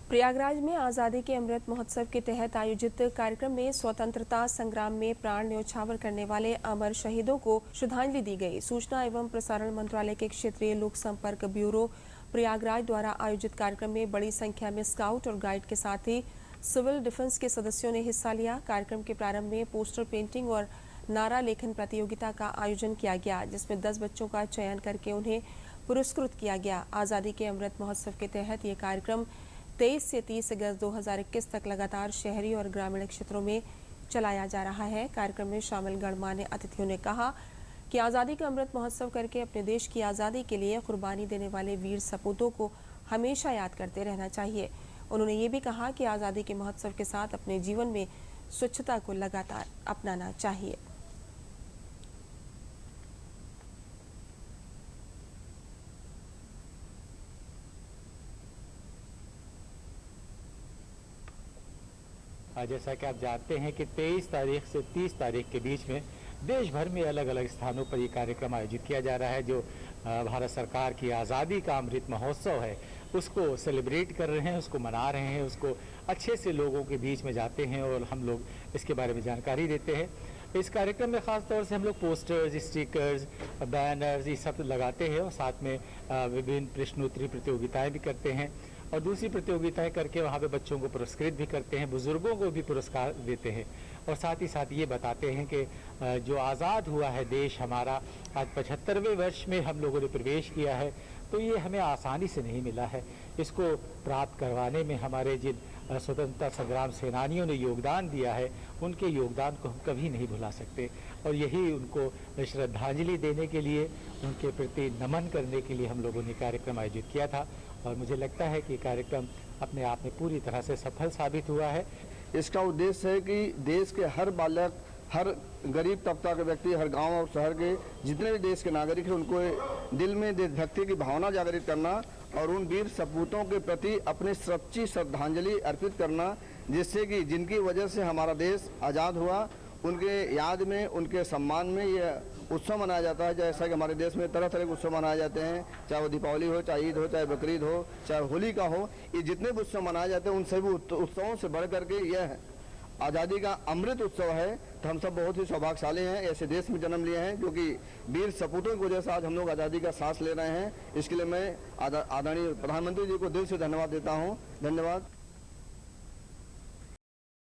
प्रयागराज में आज़ादी के अमृत महोत्सव के तहत आयोजित कार्यक्रम में स्वतंत्रता संग्राम में प्राण न्यौछावर करने वाले अमर शहीदों को श्रद्धांजलि दी गई। सूचना एवं प्रसारण मंत्रालय के क्षेत्रीय लोक संपर्क ब्यूरो प्रयागराज द्वारा आयोजित कार्यक्रम में बड़ी संख्या में स्काउट और गाइड के साथ ही सिविल डिफेंस के सदस्यों ने हिस्सा लिया। कार्यक्रम के प्रारंभ में पोस्टर पेंटिंग और नारा लेखन प्रतियोगिता का आयोजन किया गया, जिसमें 10 बच्चों का चयन करके उन्हें पुरस्कृत किया गया। आज़ादी के अमृत महोत्सव के तहत ये कार्यक्रम 23 से 30 अगस्त 2021 तक लगातार शहरी और ग्रामीण क्षेत्रों में चलाया जा रहा है। कार्यक्रम में शामिल गणमान्य अतिथियों ने कहा कि आज़ादी का अमृत महोत्सव करके अपने देश की आज़ादी के लिए कुर्बानी देने वाले वीर सपूतों को हमेशा याद करते रहना चाहिए। उन्होंने ये भी कहा कि आज़ादी के महोत्सव के साथ अपने जीवन में स्वच्छता को लगातार अपनाना चाहिए। जैसा कि आप जानते हैं कि 23 तारीख से 30 तारीख के बीच में देश भर में अलग अलग स्थानों पर ये कार्यक्रम आयोजित किया जा रहा है। जो भारत सरकार की आज़ादी का अमृत महोत्सव है उसको सेलिब्रेट कर रहे हैं, उसको मना रहे हैं, उसको अच्छे से लोगों के बीच में जाते हैं और हम लोग इसके बारे में जानकारी देते हैं। इस कार्यक्रम में ख़ास तौर से हम लोग पोस्टर्स, स्टिकर्स, बैनर्स ये सब लगाते हैं और साथ में विभिन्न प्रश्नोत्तरी प्रतियोगिताएँ भी करते हैं और दूसरी प्रतियोगिताएं करके वहाँ पे बच्चों को पुरस्कृत भी करते हैं, बुजुर्गों को भी पुरस्कार देते हैं और साथ ही साथ ये बताते हैं कि जो आज़ाद हुआ है देश हमारा, आज 75वें वर्ष में हम लोगों ने प्रवेश किया है, तो ये हमें आसानी से नहीं मिला है। इसको प्राप्त करवाने में हमारे जिन स्वतंत्रता संग्राम सेनानियों ने योगदान दिया है उनके योगदान को हम कभी नहीं भुला सकते और यही उनको श्रद्धांजलि देने के लिए, उनके प्रति नमन करने के लिए हम लोगों ने कार्यक्रम आयोजित किया था और मुझे लगता है कि कार्यक्रम अपने आप में पूरी तरह से सफल साबित हुआ है। इसका उद्देश्य है कि देश के हर बालक, हर गरीब तबका के व्यक्ति, हर गांव और शहर के जितने भी देश के नागरिक हैं उनको दिल में देशभक्ति की भावना जागृत करना और उन वीर सपूतों के प्रति अपनी सच्ची श्रद्धांजलि अर्पित करना, जिससे कि जिनकी वजह से हमारा देश आज़ाद हुआ उनके याद में, उनके सम्मान में ये उत्सव मनाया जाता है। जैसा कि हमारे देश में तरह तरह के उत्सव मनाए जाते हैं, चाहे वो दीपावली हो, चाहे ईद हो, चाहे बकरीद हो, चाहे होली का हो, ये जितने भी उत्सव मनाए जाते हैं उन सभी उत्सवों से बढ़ करके यह आज़ादी का अमृत उत्सव है। तो हम सब बहुत ही सौभाग्यशाली हैं, ऐसे देश में जन्म लिए हैं क्योंकि वीर सपूतों की वजह से आज हम लोग आज़ादी का सांस ले रहे हैं। इसके लिए मैं आदरणीय प्रधानमंत्री जी को दिल से धन्यवाद देता हूँ। धन्यवाद।